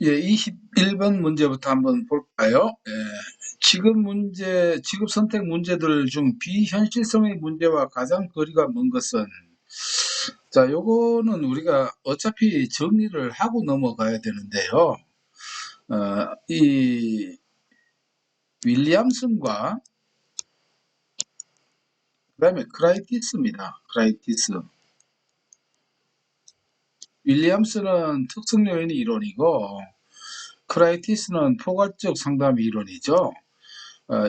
예, 21번 문제부터 한번 볼까요? 예, 지급 선택 문제들 중 비현실성의 문제와 가장 거리가 먼 것은, 자, 요거는 우리가 어차피 정리를 하고 넘어가야 되는데요. 이 윌리엄슨과 그다음에 크라이티스입니다. 크라이티스. 윌리엄슨은 특성 요인 이론이고, 크라이티스는 포괄적 상담 이론이죠.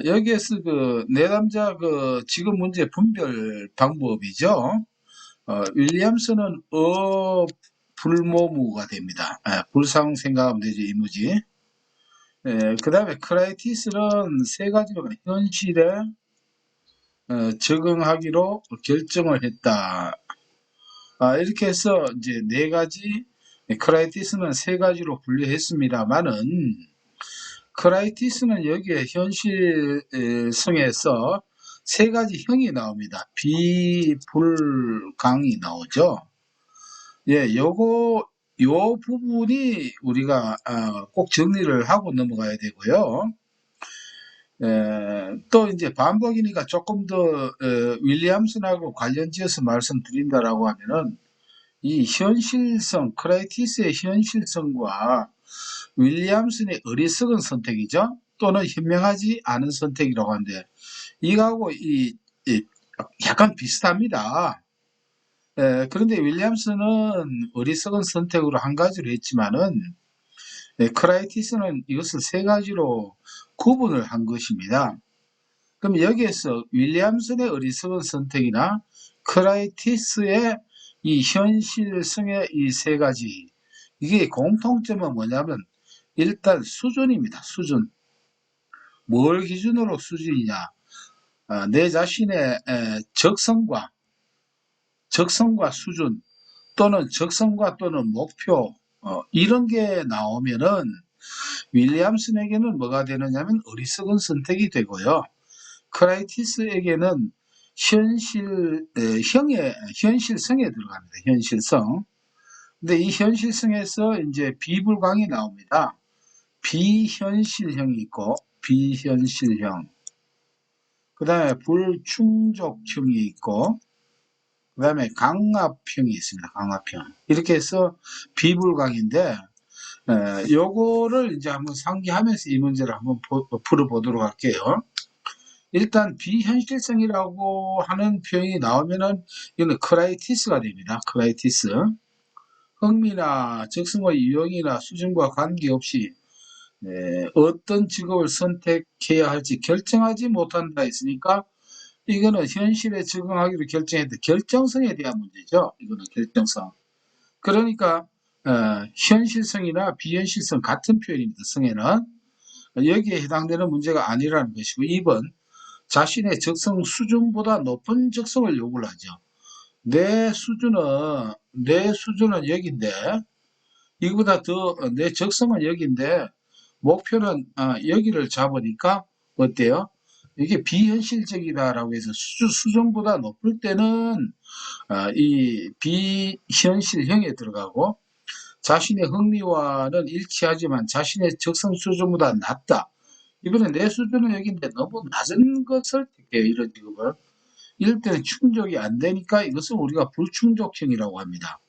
여기에서 그 내담자 그 지금 문제 분별 방법이죠. 윌리엄스는 불모무가 됩니다. 불상 생각하면 되죠, 이무지. 그 다음에 크라이티스는 세 가지로 현실에 적응하기로 결정을 했다. 이렇게 해서 이제 네 가지, 크라이티스는 세 가지로 분류했습니다만은, 크라이티스는 여기에 현실성에서 세 가지 형이 나옵니다. 비불강이 나오죠. 예, 요 부분이 우리가 꼭 정리를 하고 넘어가야 되고요. 또 이제 반복이니까 조금 더 윌리엄슨하고 관련지어서 말씀드린다라고 하면은 이 현실성, 크라이티스의 현실성과 윌리엄슨의 어리석은 선택이죠. 또는 현명하지 않은 선택이라고 하는데 이거하고 이 약간 비슷합니다. 그런데 윌리엄슨은 어리석은 선택으로 한 가지로 했지만은 크라이티스는 이것을 세 가지로 구분을 한 것입니다. 그럼 여기에서 윌리엄슨의 어리석은 선택이나 크라이티스의 이 현실성의 이 세 가지, 이게 공통점은 뭐냐면 일단 수준입니다. 수준. 뭘 기준으로 수준이냐? 내 자신의 적성과 수준 또는 적성과 또는 목표 이런 게 나오면은 윌리엄슨에게는 뭐가 되느냐면 어리석은 선택이 되고요. 크라이티스에게는 현실성에 들어갑니다. 현실성. 근데 이 현실성에서 이제 비불강이 나옵니다. 비현실형이 있고 비현실형. 그 다음에 불충족형이 있고 그 다음에 강압형이 있습니다. 강압형. 이렇게 해서 비불강인데 요거를 이제 한번 상기하면서 이 문제를 한번 풀어보도록 할게요. 일단 비현실성이라고 하는 표현이 나오면은 이거는 크라이티스가 됩니다. 크라이티스. 흥미나 적성과 유형이나 수준과 관계없이 어떤 직업을 선택해야 할지 결정하지 못한다 했으니까 이거는 현실에 적응하기로 결정했다. 결정성에 대한 문제죠. 이거는 결정성. 그러니까 현실성이나 비현실성 같은 표현입니다. 성에는. 여기에 해당되는 문제가 아니라는 것이고 2번 자신의 적성 수준보다 높은 적성을 요구를 하죠. 내 수준은 여기인데 이거보다 더 내 적성은 여기인데 목표는 여기를 잡으니까 어때요? 이게 비현실적이다라고 해서 수준보다 높을 때는 이 비현실형에 들어가고 자신의 흥미와는 일치하지만 자신의 적성 수준보다 낮다. 이번에 내 수준은 여기인데 너무 낮은 것을 택해요. 이런 직업을. 이럴 때는 충족이 안 되니까 이것을 우리가 불충족형이라고 합니다.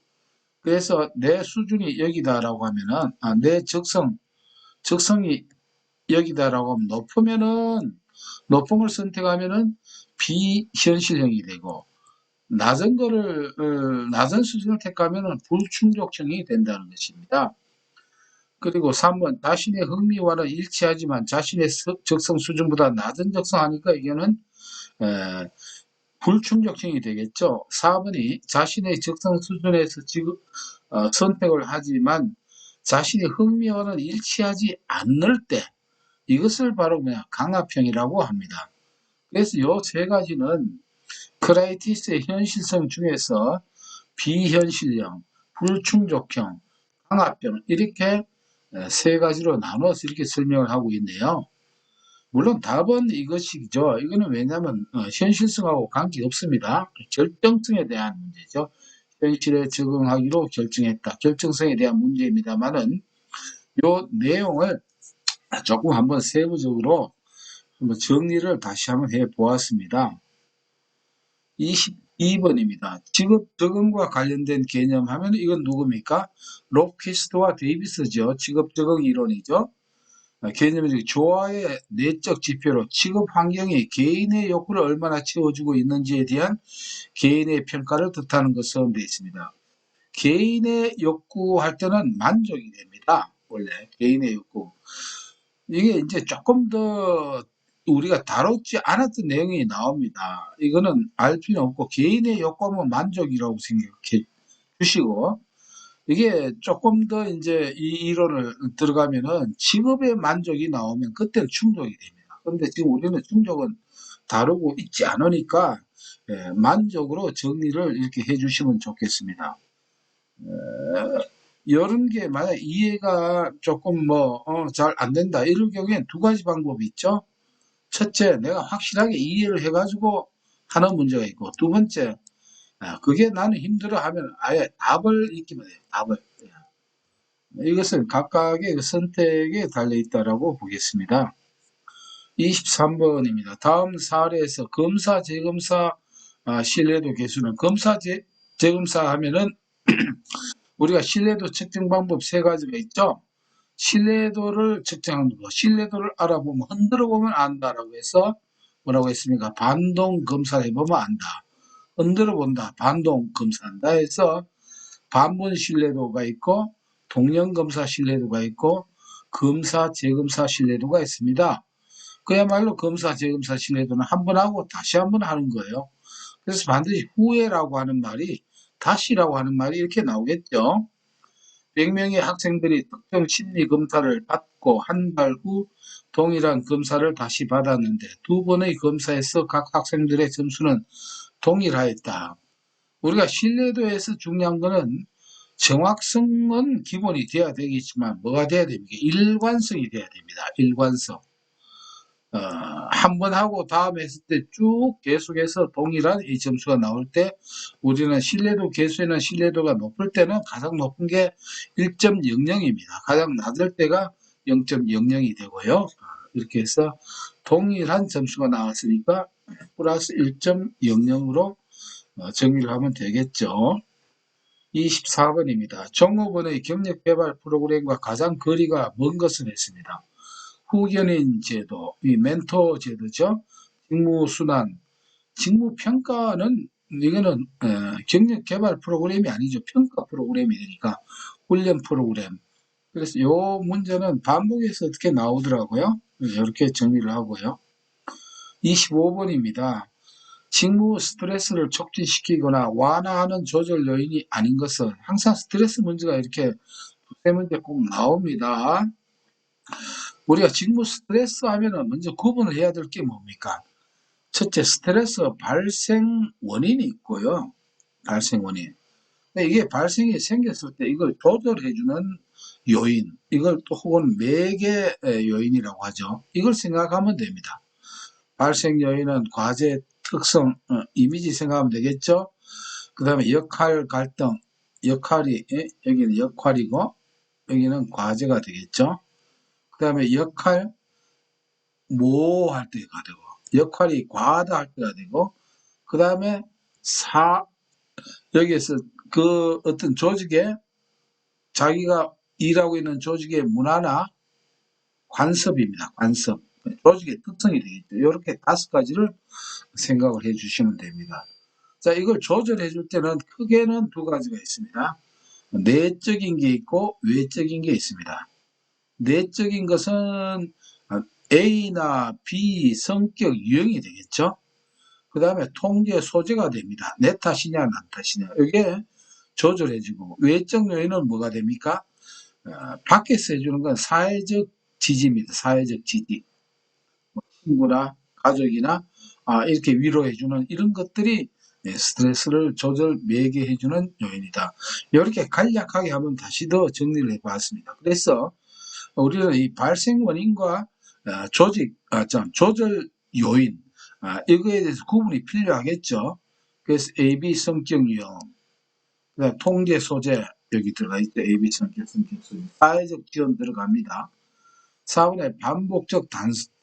그래서 내 수준이 여기다라고 하면은 내 적성이 여기다라고 하면 높은 걸 선택하면은 비현실형이 되고 낮은 수준을 택하면은 불충족형이 된다는 것입니다. 그리고 3번 자신의 흥미와는 일치하지만 자신의 적성 수준보다 낮은 적성하니까 이거는 불충족형이 되겠죠. 4번이 자신의 적성 수준에서 선택을 하지만 자신의 흥미와는 일치하지 않을 때 이것을 바로 그냥 강압형이라고 합니다. 그래서 이 세 가지는 크라이티스의 현실성 중에서 비현실형, 불충족형, 강압형 이렇게 세 가지로 나눠서 이렇게 설명을 하고 있네요. 물론 답은 이것이죠. 이거는 왜냐하면 현실성하고 관계없습니다. 결정성에 대한 문제죠. 현실에 적응하기로 결정했다. 결정성에 대한 문제입니다만은 요 내용을 조금 한번 세부적으로 한번 정리를 다시 한번 해 보았습니다. 22번입니다. 직업 적응과 관련된 개념 하면 이건 누굽니까? 롭퀴스트와 데이비스죠. 직업 적응 이론이죠. 개념이 조화의 내적 지표로 직업 환경이 개인의 욕구를 얼마나 채워주고 있는지에 대한 개인의 평가를 뜻하는 것으로 되어 있습니다. 개인의 욕구 할 때는 만족이 됩니다. 원래 개인의 욕구. 이게 이제 조금 더 우리가 다루지 않았던 내용이 나옵니다. 이거는 알 필요 없고 개인의 욕구하면 만족이라고 생각해 주시고 이게 조금 더 이제 이 이론을 들어가면은 직업의 만족이 나오면 그때는 충족이 됩니다. 그런데 지금 우리는 충족은 다루고 있지 않으니까 만족으로 정리를 이렇게 해주시면 좋겠습니다. 이런 게 만약 이해가 조금 잘 안 된다 이럴 경우엔 두 가지 방법이 있죠. 첫째, 내가 확실하게 이해를 해가지고 하는 문제가 있고, 두 번째, 그게 나는 힘들어 하면 아예 답을 익히면 돼요. 답을. 이것은 각각의 선택에 달려 있다라고 보겠습니다. 23번입니다. 다음 사례에서 검사, 재검사 신뢰도 개수는 검사, 재검사 하면은 우리가 신뢰도 측정 방법 세 가지가 있죠. 신뢰도를 측정하는 거, 신뢰도를 알아보면 흔들어 보면 안다라고 해서 뭐라고 했습니까? 반동 검사를 해보면 안다. 흔들어 본다. 반동 검사한다 해서 반분 신뢰도가 있고 동령 검사 신뢰도가 있고 검사 재검사 신뢰도가 있습니다. 그야말로 검사 재검사 신뢰도는 한 번 하고 다시 한 번 하는 거예요. 그래서 반드시 후회라고 하는 말이 다시라고 하는 말이 이렇게 나오겠죠. 100명의 학생들이 특정 심리 검사를 받고 한 달 후 동일한 검사를 다시 받았는데 두 번의 검사에서 각 학생들의 점수는 동일하였다. 우리가 신뢰도에서 중요한 거는 정확성은 기본이 돼야 되겠지만 뭐가 돼야 됩니까? 일관성이 돼야 됩니다. 일관성. 한 번 하고 다음에 했을 때 쭉 계속해서 동일한 이 점수가 나올 때 우리는 신뢰도 계수에는 신뢰도가 높을 때는 가장 높은 게 1.00입니다. 가장 낮을 때가 0.00이 되고요. 이렇게 해서 동일한 점수가 나왔으니까 플러스 1.00으로 정의를 하면 되겠죠. 24번입니다. 종업원의 경력개발 프로그램과 가장 거리가 먼 것은 했습니다. 후견인 제도, 이 멘토 제도죠. 직무순환, 직무평가는 이거는 경력개발 프로그램이 아니죠. 평가 프로그램이 되니까 훈련 프로그램. 그래서 이 문제는 반복해서 어떻게 나오더라고요. 이렇게 정리를 하고요. 25번입니다. 직무 스트레스를 촉진시키거나 완화하는 조절 요인이 아닌 것은 항상 스트레스 문제가 이렇게 두세 문제 꼭 나옵니다. 우리가 직무 스트레스 하면은 먼저 구분을 해야 될 게 뭡니까? 첫째, 스트레스 발생 원인이 있고요. 발생 원인. 이게 발생이 생겼을 때 이걸 조절해주는 요인, 이걸 또 혹은 매개 요인이라고 하죠. 이걸 생각하면 됩니다. 발생 요인은 과제 특성, 이미지 생각하면 되겠죠. 그 다음에 역할 갈등, 역할이, 여기는 역할이고, 여기는 과제가 되겠죠. 그 다음에 역할, 뭐 할 때가 되고, 역할이 과하다 할 때가 되고, 그 다음에 여기에서 그 어떤 조직에 자기가 일하고 있는 조직의 문화나 관습입니다. 관습. 조직의 특성이 되겠죠. 이렇게 5가지를 생각을 해 주시면 됩니다. 자, 이걸 조절해 줄 때는 크게는 2가지가 있습니다. 내적인 게 있고 외적인 게 있습니다. 내적인 것은 A나 B 성격 유형이 되겠죠. 그 다음에 통제 소재가 됩니다. 내 탓이냐 남 탓이냐 이게 조절해주고 외적 요인은 뭐가 됩니까? 밖에서 해주는 건 사회적 지지입니다. 사회적 지지. 친구나 가족이나 이렇게 위로해주는 이런 것들이 스트레스를 조절 매개해주는 요인이다. 이렇게 간략하게 한번 다시 더 정리를 해봤습니다. 그래서 우리는 이 발생 원인과 조절 요인 이거에 대해서 구분이 필요하겠죠. 그래서 AB 성격 유형, 통제 소재, 여기 들어가 있죠. ABC는 결승, 결승. 사회적 지원 들어갑니다. 4번에 반복적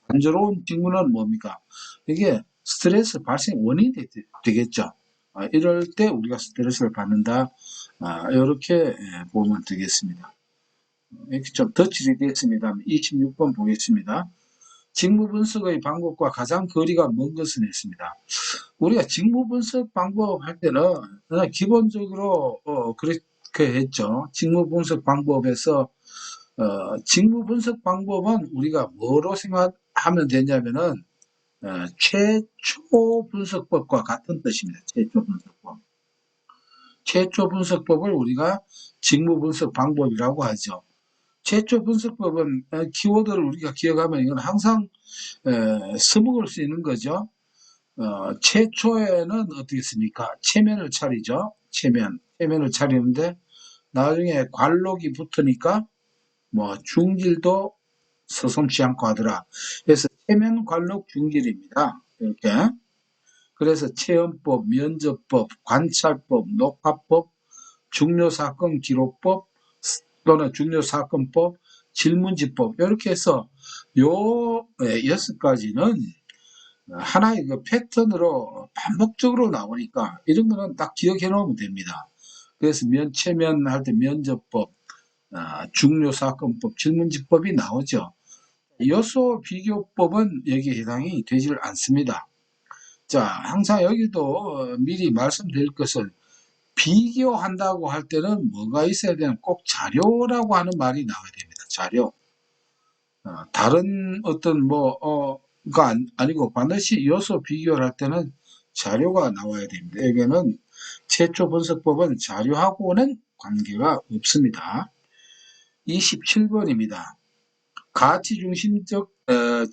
단조로운 직무는 뭡니까? 이게 스트레스 발생 원인이 되겠죠. 이럴 때 우리가 스트레스를 받는다. 이렇게 보면 되겠습니다. 이렇게 좀 덧칠이 됐습니다. 26번 보겠습니다. 직무 분석의 방법과 가장 거리가 먼 것은 했습니다. 우리가 직무 분석 방법 할 때는 그냥 기본적으로 그렇게 했죠. 직무 분석 방법에서 직무 분석 방법은 우리가 뭐로 생각하면 되냐면은 최초 분석법과 같은 뜻입니다. 최초 분석법. 최초 분석법을 우리가 직무 분석 방법이라고 하죠. 최초 분석법은 키워드를 우리가 기억하면 이건 항상 써먹을 수 있는 거죠. 최초에는 어떻게 씁니까? 체면을 차리죠. 체면을 차리는데 나중에 관록이 붙으니까 뭐 중질도 서슴지 않고 하더라. 그래서 체면 관록 중질입니다. 이렇게. 그래서 체험법, 면접법, 관찰법, 녹화법, 중요사건 기록법 또는 중요사건법, 질문지법 이렇게 해서 요 6가지는 하나의 그 패턴으로 반복적으로 나오니까 이런 거는 딱 기억해 놓으면 됩니다. 그래서 체면 할 때 면접법, 중요사건법, 질문지법이 나오죠. 요소 비교법은 여기에 해당이 되질 않습니다. 자, 항상 여기도 미리 말씀드릴 것은 비교한다고 할 때는 뭐가 있어야 되는 꼭 자료라고 하는 말이 나와야 됩니다. 자료. 다른 어떤 뭐가 아니고 반드시 요소 비교를 할 때는 자료가 나와야 됩니다. 여기는 최초 분석법은 자료하고는 관계가 없습니다. 27번입니다. 가치 중심적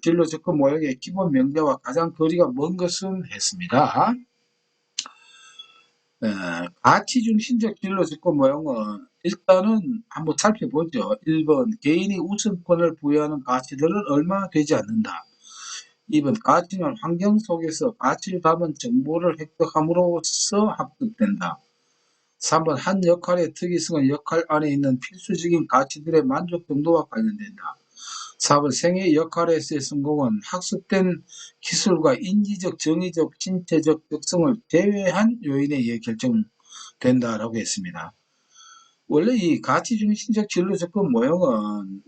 진로 접근 모형의 기본 명제와 가장 거리가 먼 것은 했습니다. 가치 중심적 진로 접근 모형은 일단은 한번 살펴보죠. 1번 개인이 우선권을 부여하는 가치들은 얼마 되지 않는다. 2번 가치는 환경 속에서 가치를 담은 정보를 획득함으로써 합득된다. 3번 한 역할의 특이성은 역할 안에 있는 필수적인 가치들의 만족 정도와 관련된다. 4번 생애 역할에서의 성공은 학습된 기술과 인지적, 정의적, 신체적 특성을 제외한 요인에 의해 결정된다라고 했습니다. 원래 이 가치 중심적 진로 접근 모형은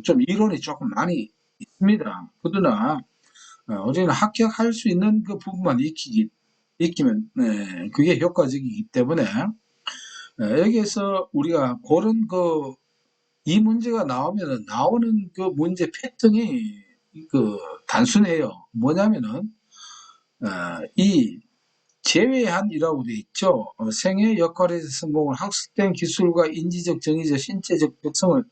좀 이론이 조금 많이 있습니다. 그러나 우리는 합격할 수 있는 그 부분만 익히면 그게 효과적이기 때문에 여기에서 우리가 그런 이 문제가 나오는 그 문제 패턴이 단순해요. 뭐냐면은 이 제외한이라고 돼 있죠. 생애 역할에서 성공을 학습된 기술과 인지적, 정의적, 신체적 특성을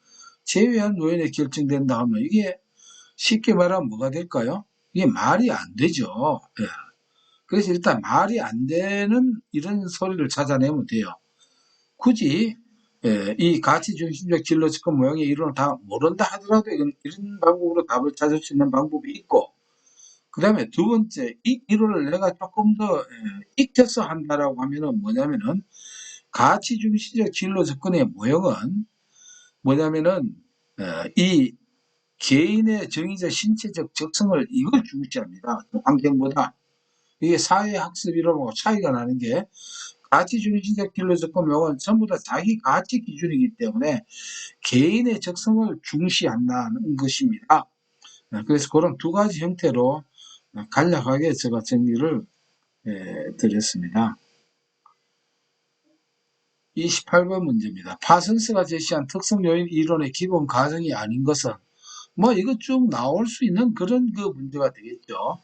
제외한 요인에 결정된다 하면 이게 쉽게 말하면 뭐가 될까요? 이게 말이 안 되죠. 예. 그래서 일단 말이 안 되는 이런 소리를 찾아내면 돼요. 굳이 이 가치 중심적 진로 접근 모형의 이론을 다 모른다 하더라도 이런 방법으로 답을 찾을 수 있는 방법이 있고, 그 다음에 두 번째, 이 이론을 내가 조금 더 익혀서 한다라고 하면은 뭐냐면은 가치 중심적 진로 접근의 모형은 뭐냐면은 이 개인의 정의적 신체적 적성을 이걸 중시합니다. 환경보다. 이게 사회학습이라고 차이가 나는 게 가치 중심적 진로 접근 모형은 전부 다 자기 가치 기준이기 때문에 개인의 적성을 중시한다는 것입니다. 그래서 그런 두 가지 형태로 간략하게 제가 정리를 드렸습니다. 28번 문제입니다. 파슨스가 제시한 특성 요인 이론의 기본 가정이 아닌 것은 이거 쭉 나올 수 있는 그런 문제가 되겠죠.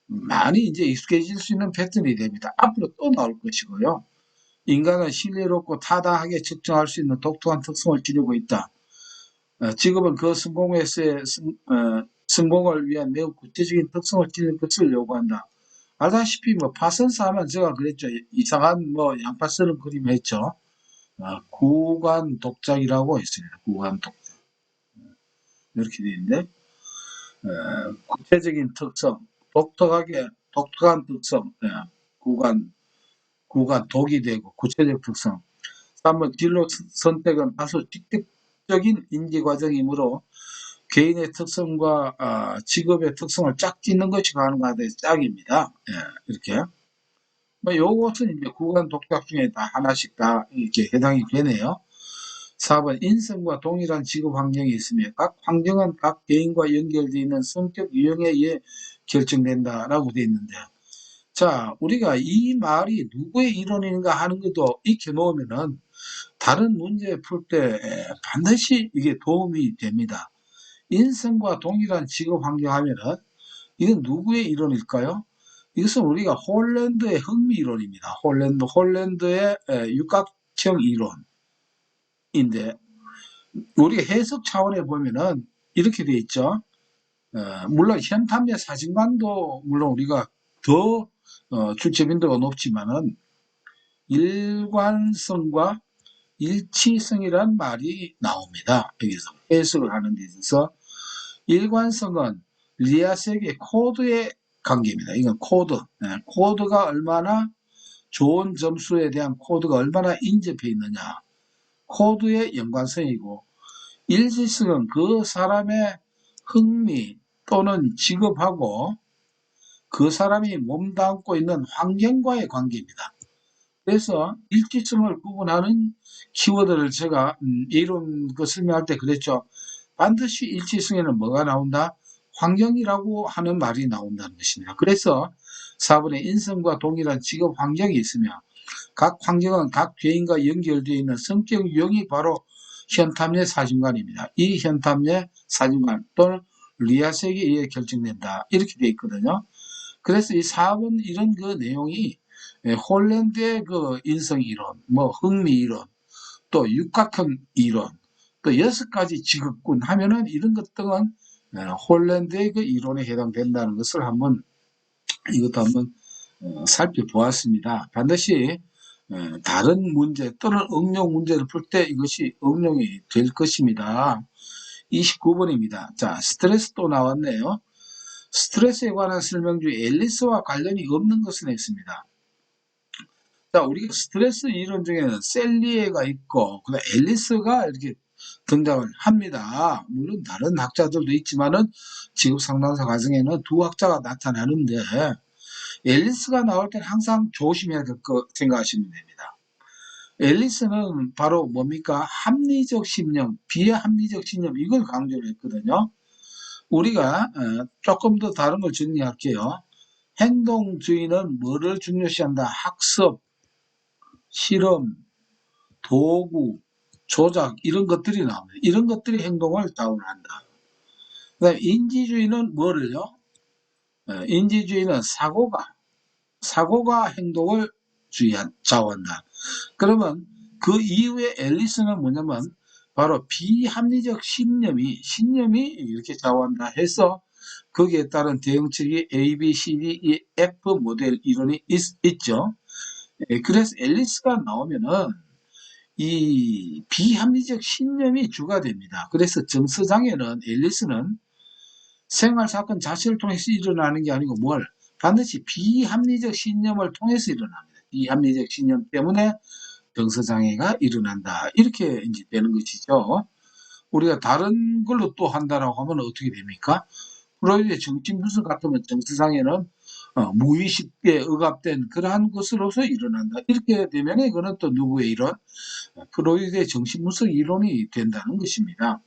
많이 이제 익숙해질 수 있는 패턴이 됩니다. 앞으로 또 나올 것이고요. 인간은 신뢰롭고 타당하게 측정할 수 있는 독특한 특성을 지니고 있다. 직업은 그 성공을 위한 매우 구체적인 특성을 지닌 것을 요구한다. 알다시피 파슨스 하면 제가 그랬죠. 이상한 양파 쓰는 그림 했죠. 구간 독작이라고 있습니다. 구간 독작. 이렇게 되어 있는데 구체적인 특성, 독특한 특성, 구간 독이 되고 구체적 특성. 3번 진로 선택은 다소 직접적인 인지 과정이므로 개인의 특성과 직업의 특성을 짝 짓는 것이 가능하다. 짝입니다. 예, 이렇게. 뭐 요것은 이제 구간 독작 중에 다 하나씩 다 이렇게 해당이 되네요. 4번 인성과 동일한 직업 환경이 있으며 각 환경은 각 개인과 연결되어 있는 성격 유형에 의해 결정된다라고 되어 있는데, 자, 우리가 이 말이 누구의 이론인가 하는 것도 익혀 놓으면은 다른 문제 풀 때 반드시 이게 도움이 됩니다. 인성과 동일한 직업 환경 하면은 이건 누구의 이론일까요? 이것은 우리가 홀랜드의 흥미 이론입니다. 홀랜드의 육각형 이론인데, 우리가 해석 차원에 보면은 이렇게 돼 있죠. 물론 현탐의 사진관도 물론 우리가 더 출제 빈도가 높지만은 일관성과 일치성이란 말이 나옵니다. 여기서 해석을 하는 데 있어서 일관성은 리아색의 코드의 관계입니다. 이건 코드. 코드가 얼마나 좋은 점수에 대한 코드가 얼마나 인접해 있느냐. 코드의 연관성이고, 일치성은 그 사람의 흥미 또는 직업하고 그 사람이 몸담고 있는 환경과의 관계입니다. 그래서 일치성을 구분하는 키워드를 제가 이론 설명할 때 그랬죠. 반드시 일치성에는 뭐가 나온다? 환경이라고 하는 말이 나온다는 것입니다. 그래서 4번에 인성과 동일한 직업 환경이 있으며 각 환경은 각 개인과 연결되어 있는 성격 유형이 바로 현탐의 사진관입니다. 이 현탐의 사진관 또는 리아색에 의해 결정된다. 이렇게 되어 있거든요. 그래서 이 4번 이런 그 내용이 홀랜드의 그 인성 이론, 뭐 흥미 이론, 또 육각형 이론, 또 6가지 직업군 하면은 이런 것들은 홀랜드의 그 이론에 해당된다는 것을 한번 이것도 한번 살펴보았습니다. 반드시 다른 문제 또는 응용 문제를 풀 때 이것이 응용이 될 것입니다. 29번입니다. 자, 스트레스 또 나왔네요. 스트레스에 관한 설명 중에 앨리스와 관련이 없는 것은 있습니다. 자, 우리가 스트레스 이론 중에는 셀리에가 있고, 그다음 앨리스가 이렇게 등장을 합니다. 물론 다른 학자들도 있지만은 지금 상담사 과정에는 두 학자가 나타나는데, 앨리스가 나올 때는 항상 조심해야 될 거 생각하시면 됩니다. 앨리스는 바로 뭡니까? 합리적 신념, 비합리적 신념, 이걸 강조를 했거든요. 우리가 조금 더 다른 걸 정리할게요. 행동주의는 뭐를 중요시한다? 학습, 실험, 도구, 조작 이런 것들이 나옵니다. 이런 것들이 행동을 좌우한다. 그다음에 인지주의는 뭐를요? 인지주의는 사고가 행동을 좌우한다. 그러면 그 이후에 앨리스는 뭐냐면 바로 비합리적 신념이 이렇게 좌우한다 해서 거기에 따른 대응책이 A, B, C, D, E, F 모델 이론이 있죠. 그래서 앨리스가 나오면은 이 비합리적 신념이 주가 됩니다. 그래서 정서장애는 앨리스는 생활사건 자체를 통해서 일어나는 게 아니고 반드시 비합리적 신념을 통해서 일어납니다. 비합리적 신념 때문에 정서장애가 일어난다. 이렇게 이제 되는 것이죠. 우리가 다른 걸로 또 한다라고 하면 어떻게 됩니까? 프로이드의 정신분석 같으면 정서장애는 무의식에 억압된 그러한 것으로서 일어난다. 이렇게 되면 이거는 또 누구의 이론? 프로이드의 정신분석 이론이 된다는 것입니다.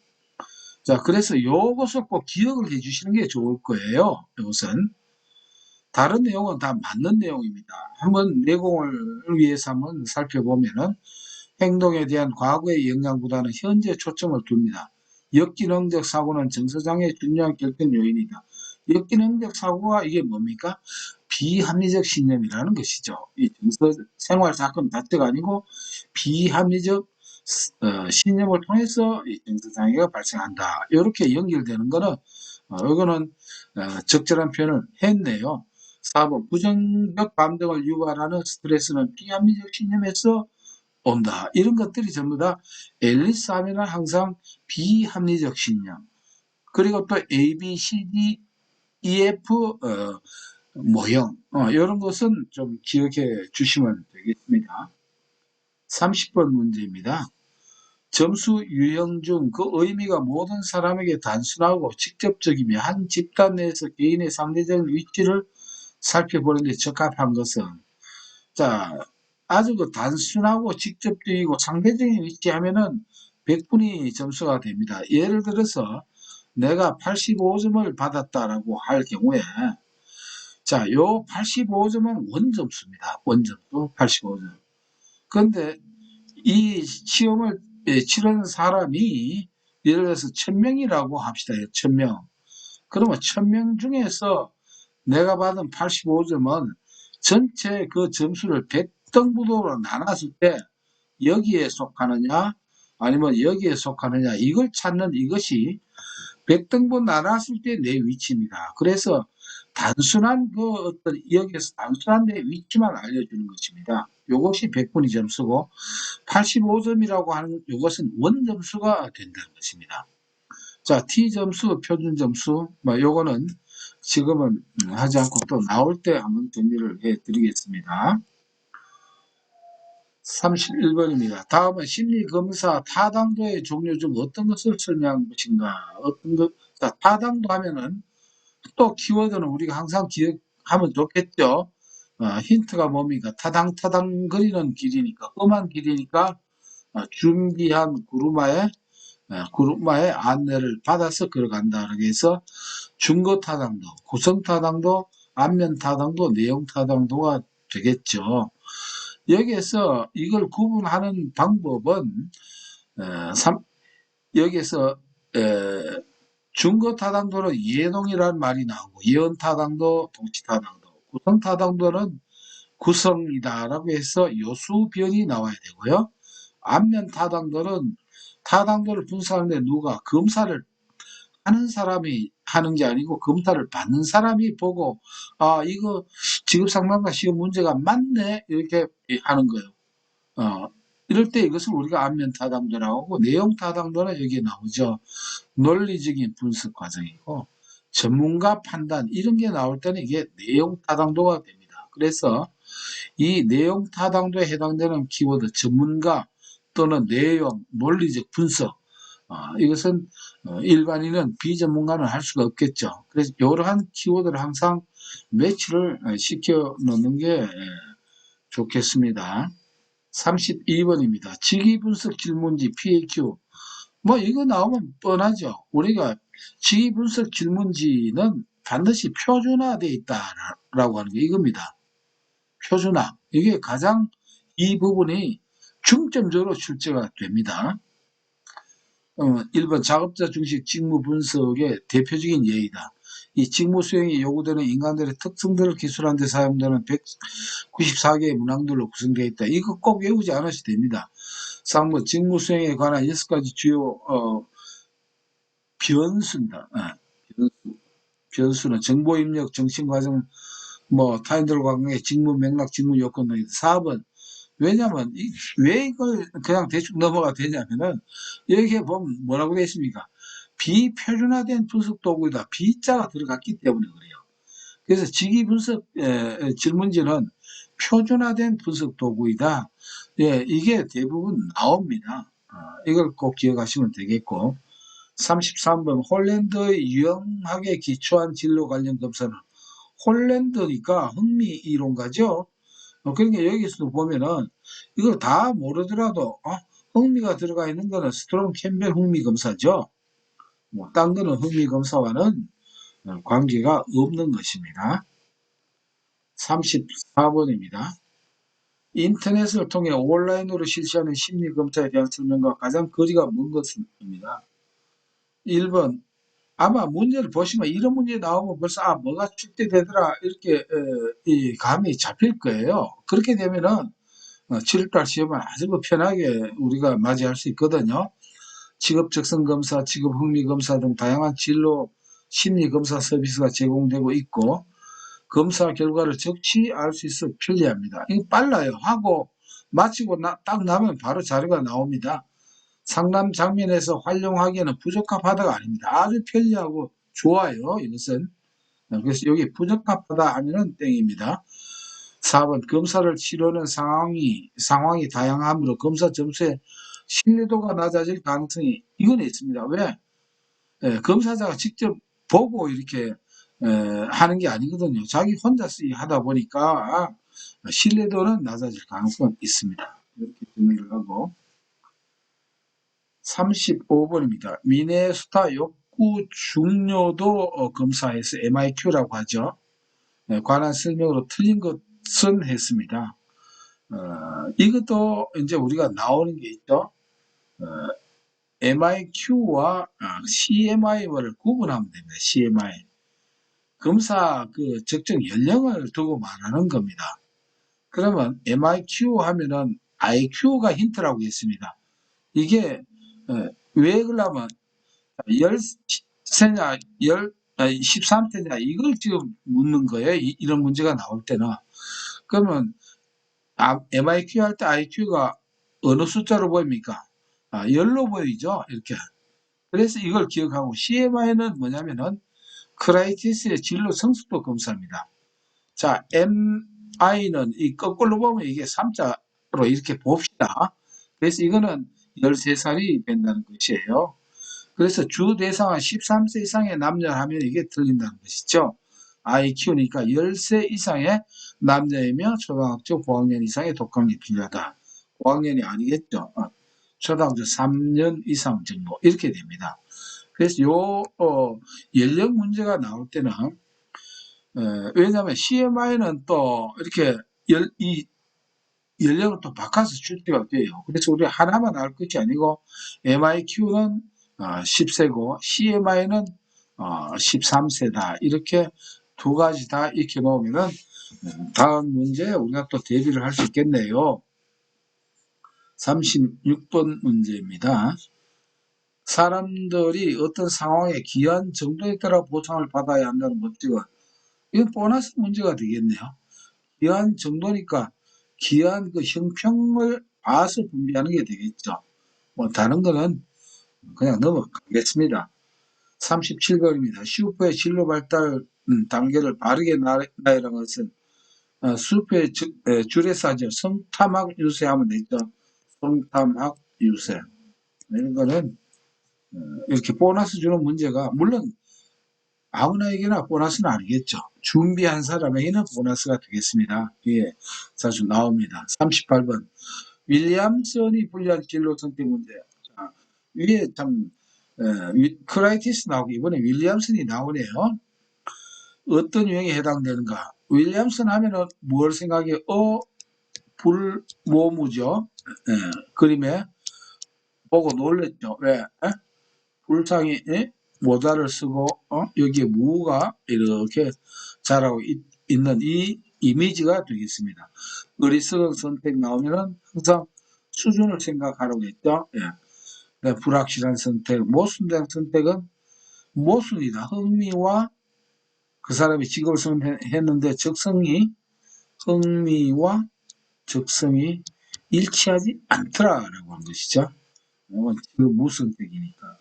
자, 그래서 이것을 꼭 기억을 해 주시는 게 좋을 거예요. 이것은. 다른 내용은 다 맞는 내용입니다. 한번 내공을 위해서 한번 살펴보면은 행동에 대한 과거의 영향보다는 현재 초점을 둡니다. 역기능적 사고는 정서장애의 중요한 결정 요인이다. 역기능적 사고가 이게 뭡니까? 비합리적 신념이라는 것이죠. 이 생활 사건 자체가 아니고 비합리적 신념을 통해서 이 정서장애가 발생한다. 이렇게 연결되는 거는 이거는 적절한 표현을 했네요. 4번 부정적 감정을 유발하는 스트레스는 비합리적 신념에서 온다. 이런 것들이 전부 다 앨리스 하면 항상 비합리적 신념. 그리고 또 A, B, C, D, E, F 모형 이런 것은 좀 기억해 주시면 되겠습니다. 30번 문제입니다. 점수 유형 중 그 의미가 모든 사람에게 단순하고 직접적이며 한 집단 내에서 개인의 상대적인 위치를 살펴보는 데 적합한 것은, 자, 아주 그 단순하고 직접적이고 상대적인 위치 하면은 100분이 점수가 됩니다. 예를 들어서 내가 85점을 받았다라고 할 경우에, 자, 요 85점은 원점수입니다. 원점수 85점. 그런데 이 시험을 치르는 사람이 예를 들어서 1000명이라고 합시다. 1000명. 그러면 1000명 중에서 내가 받은 85점은 전체 그 점수를 100등분으로 나눴을 때 여기에 속하느냐 아니면 여기에 속하느냐 이걸 찾는 이것이 100등분 나눴을 때 내 위치입니다. 그래서 단순한 그 어떤 여기에서 단순한 내 위치만 알려주는 것입니다. 이것이 100분이 점수고 85점이라고 하는 이것은 원점수가 된다는 것입니다. 자, T점수, 표준점수, 요거는 지금은 하지 않고 또 나올 때 한번 정리를 해 드리겠습니다. 31번입니다. 다음은 심리검사 타당도의 종류 중 어떤 것을 설명한 것인가? 어떤 것, 자, 타당도 하면은 또 키워드는 우리가 항상 기억하면 좋겠죠. 힌트가 뭡니까? 타당 거리는 길이니까, 험한 길이니까 준비한 구루마의 안내를 받아서 걸어간다. 그래서 중거타당도, 구성타당도, 안면타당도, 내용타당도가 되겠죠. 여기에서 이걸 구분하는 방법은 여기에서 중거타당도는 예동이라는 말이 나오고 예언타당도, 동치타당도, 구성타당도는 구성이다라고 해서 요수변이 나와야 되고요. 안면타당도는 타당도를 분석하는데 누가 검사를 하는 사람이 하는 게 아니고 검사를 받는 사람이 보고 이거 지급상담가 시험 문제가 맞네 이렇게 하는 거예요. 이럴 때 이것을 우리가 안면타당도라고 하고 내용타당도는 여기에 나오죠. 논리적인 분석 과정이고 전문가 판단 이런 게 나올 때는 이게 내용타당도가 됩니다. 그래서 이 내용타당도에 해당되는 키워드 전문가 또는 내용, 논리적 분석 이것은 일반인은 비전문가는 할 수가 없겠죠. 그래서 이러한 키워드를 항상 매치를 시켜 놓는 게 좋겠습니다. 32번입니다. 직위분석 질문지 PAQ. 이거 나오면 뻔하죠. 우리가 직위분석 질문지는 반드시 표준화되어 있다라고 하는 게 이겁니다. 표준화. 이게 가장 이 부분이 중점적으로 출제가 됩니다. 1번 작업자 중심 직무 분석의 대표적인 예이다. 이 직무 수행이 요구되는 인간들의 특성들을 기술하는 데 사용되는 194개의 문항들로 구성되어 있다. 이거 꼭 외우지 않으셔도 됩니다. 3번 직무 수행에 관한 6가지 주요 변수입니다. 변수는 정보 입력, 정신 과정, 타인들과 관계, 직무 맥락, 직무 요건 등입니다. 4번 왜냐면 왜 이걸 그냥 대충 넘어가 되냐면은 여기에 보면 뭐라고 되어 있습니까? 비표준화된 분석 도구이다. 비자가 들어갔기 때문에 그래요. 그래서 직위 분석 질문지는 표준화된 분석 도구이다. 이게 대부분 나옵니다. 이걸 꼭 기억하시면 되겠고 33번 홀랜드의 유형학에 기초한 진로 관련 검사는 홀랜드니까 흥미 이론가죠. 그러니까 여기서도 보면은 이걸 다 모르더라도 흥미가 들어가 있는 거는 스트롱 캠벨 흥미 검사죠. 딴 거는 흥미 검사와는 관계가 없는 것입니다. 34번입니다. 인터넷을 통해 온라인으로 실시하는 심리 검사에 대한 설명과 가장 거리가 먼 것입니다. 1번 아마 문제를 보시면 이런 문제 나오면 벌써 뭐가 출제되더라 이렇게 이 감이 잡힐 거예요. 그렇게 되면은 7월달 시험은 아주 편하게 우리가 맞이할 수 있거든요. 직업 적성 검사, 직업 흥미 검사 등 다양한 진로 심리 검사 서비스가 제공되고 있고 검사 결과를 즉시 알 수 있어 편리합니다. 이거 빨라요. 하고 마치고 딱 나면 바로 자료가 나옵니다. 상담 장면에서 활용하기에는 부적합하다가 아닙니다. 아주 편리하고 좋아요. 이것은. 그래서 여기 부적합하다 하면은 땡입니다. 4번 검사를 치르는 상황이 다양하므로 검사 점수의 신뢰도가 낮아질 가능성이 이건 있습니다. 왜? 검사자가 직접 보고 이렇게 하는 게 아니거든요. 자기 혼자서 하다 보니까 신뢰도는 낮아질 가능성은 있습니다. 이렇게 정리를 하고 35번입니다. 미네소타 욕구 중요도 검사에서 MIQ라고 하죠. 관한 설명으로 틀린 것은 했습니다. 이것도 이제 우리가 나오는 게 있죠. MIQ와 CMI를 구분하면 됩니다. CMI. 검사 그 적정 연령을 두고 말하는 겁니다. 그러면 MIQ 하면은 IQ가 힌트라고 했습니다. 이게 왜 그러냐면 10세냐 13세냐 이걸 지금 묻는 거예요. 이런 문제가 나올 때는. 그러면 MIQ 할 때 IQ가 어느 숫자로 보입니까? 10로 보이죠. 이렇게. 그래서 이걸 기억하고 CMI는 뭐냐면은 크라이티스의 진로 성숙도 검사입니다. 자, MI는 이 거꾸로 보면 이게 3자로 이렇게 봅시다. 그래서 이거는 13살이 된다는 것이에요. 그래서 주 대상은 13세 이상의 남녀하면 이게 틀린다는 것이죠. IQ니까 10세 이상의 남녀이며 초등학교 고학년 이상의 독학이 필요하다. 고학년이 아니겠죠. 초등학교 3년 이상 정도 이렇게 됩니다. 그래서 연령 문제가 나올 때는 왜냐하면 CMI는 또 이렇게 이 연령을 또 바꿔서 출제가 돼요. 그래서 우리 하나만 알 것이 아니고 MIQ는 10세고 CMI는 13세다. 이렇게 두 가지 다 익혀 놓으면 다음 문제에 우리가 또 대비를 할 수 있겠네요. 36번 문제입니다. 사람들이 어떤 상황에 기한 정도에 따라 보상을 받아야 한다는 법칙은 이건 보너스 문제가 되겠네요. 기한 정도니까 기한 그 형평을 봐서 분배하는 게 되겠죠. 뭐 다른 거는 그냥 넘어가겠습니다. 37번입니다. 슈퍼의 진로 발달 단계를 바르게 나열한 것은 슈퍼의 줄에서 성탐학 유세하면 되죠. 성탐학 유세. 이런 거는 이렇게 보너스 주는 문제가 물론 아무나에게나 보너스는 아니겠죠. 준비한 사람에게는 보너스가 되겠습니다. 예, 자주 나옵니다. 38번 윌리엄슨이 분리한 진로 선택 문제. 자, 위에 참 크라이티스 나오고 이번에 윌리엄슨이 나오네요. 어떤 유형에 해당되는가? 윌리엄슨 하면은 뭘 생각해? 불모무죠. 그림에 보고 놀랬죠. 왜? 불상이 모자를 쓰고 여기에 무가 이렇게 자라고 있는 이 이미지가 되겠습니다. 어리석은 선택 나오면은 항상 수준을 생각하라고 했죠. 예. 불확실한 선택, 모순된 선택은 모순이다. 흥미와 그 사람이 직업을 선택했는데 흥미와 적성이 일치하지 않더라라고 한 것이죠. 이건 지금 무선택이니까.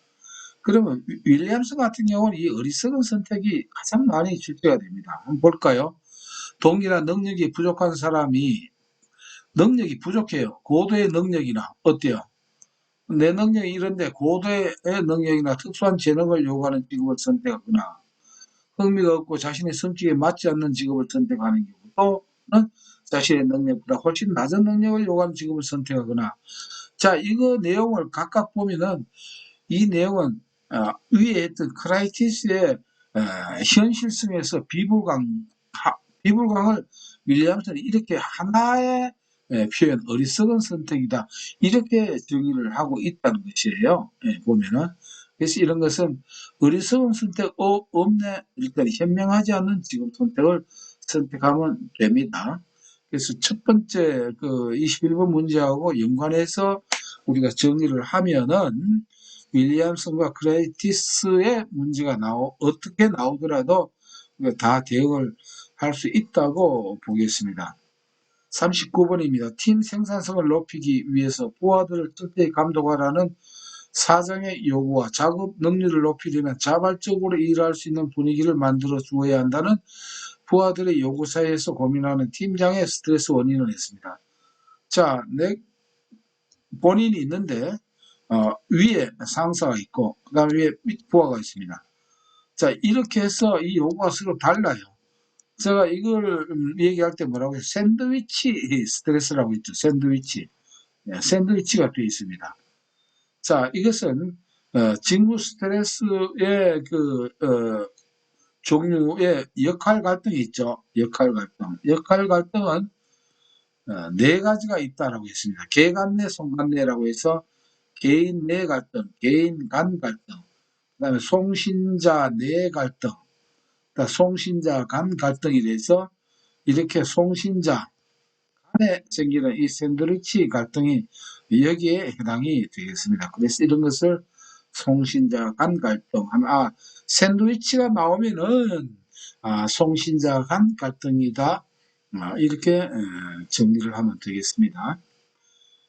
그러면 윌리엄스 같은 경우는 이 어리석은 선택이 가장 많이 출제가 됩니다. 한번 볼까요? 동일한 능력이 부족한 사람이 능력이 부족해요. 고도의 능력이나 어때요? 내 능력이 이런데 고도의 능력이나 특수한 재능을 요구하는 직업을 선택하거나 흥미가 없고 자신의 성격에 맞지 않는 직업을 선택하는 경우 또는 자신의 능력보다 훨씬 낮은 능력을 요구하는 직업을 선택하거나 자 이거 내용을 각각 보면은 이 내용은 위에 했던 크라이티스의 현실성에서 비불강을 윌리엄슨이 이렇게 하나의 표현 어리석은 선택이다 이렇게 정의를 하고 있다는 것이에요. 보면은 그래서 이런 것은 어리석은 선택 없네 일단 현명하지 않는 직업 선택을 선택하면 됩니다. 그래서 첫 번째 그 21번 문제하고 연관해서 우리가 정리를 하면은 윌리엄슨과 크레이티스의 문제가 어떻게 나오더라도 다 대응을 할 수 있다고 보겠습니다. 39번입니다. 팀 생산성을 높이기 위해서 부하들을 철저히 감독하라는 사장의 요구와 작업 능률을 높이려면 자발적으로 일할 수 있는 분위기를 만들어 주어야 한다는 부하들의 요구 사이에서 고민하는 팀장의 스트레스 원인을 했습니다. 자, 본인이 있는데 위에 상사가 있고 그 다음에 위에 부하가 있습니다. 자, 이렇게 해서 이 요구가 서로 달라요. 제가 이걸 얘기할 때 뭐라고 해요? 샌드위치 스트레스라고 있죠. 샌드위치. 샌드위치가 되어 있습니다. 자, 이것은 직무 스트레스의 종류의 역할 갈등이 있죠. 역할 갈등. 역할 갈등은 네 가지가 있다라고 했습니다. 개간내, 송간내라고 해서 개인 내 갈등, 개인 간 갈등, 그 다음에 송신자 내 갈등, 송신자 간 갈등이 돼서 이렇게 송신자 간에 생기는 이 샌드위치 갈등이 여기에 해당이 되겠습니다. 그래서 이런 것을 송신자 간 갈등 하면 샌드위치가 나오면은 송신자 간 갈등이다. 이렇게 정리를 하면 되겠습니다.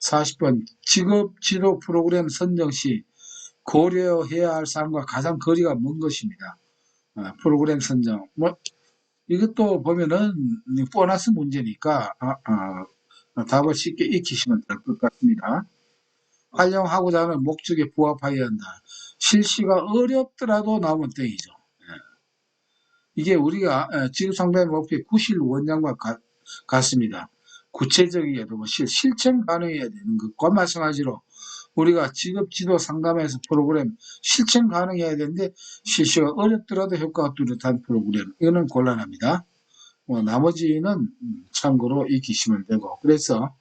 40번 직업 지도 프로그램 선정 시 고려해야 할 사항과 가장 거리가 먼 것입니다. 프로그램 선정. 이것도 보면은 보너스 문제니까 답을 쉽게 익히시면 될 것 같습니다. 활용하고자 하는 목적에 부합하여야 한다. 실시가 어렵더라도 나오면 땡이죠. 이게 우리가 지구상단의 목표 구실 원량과 같습니다. 구체적이게도 실천 가능해야 되는 것과 마찬가지로 우리가 직업지도 상담에서 프로그램 실천 가능해야 되는데 실시가 어렵더라도 효과가 뚜렷한 프로그램 이거는 곤란합니다. 나머지는 참고로 익히시면 되고 그래서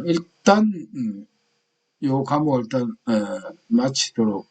일단 요 과목을 일단 마치도록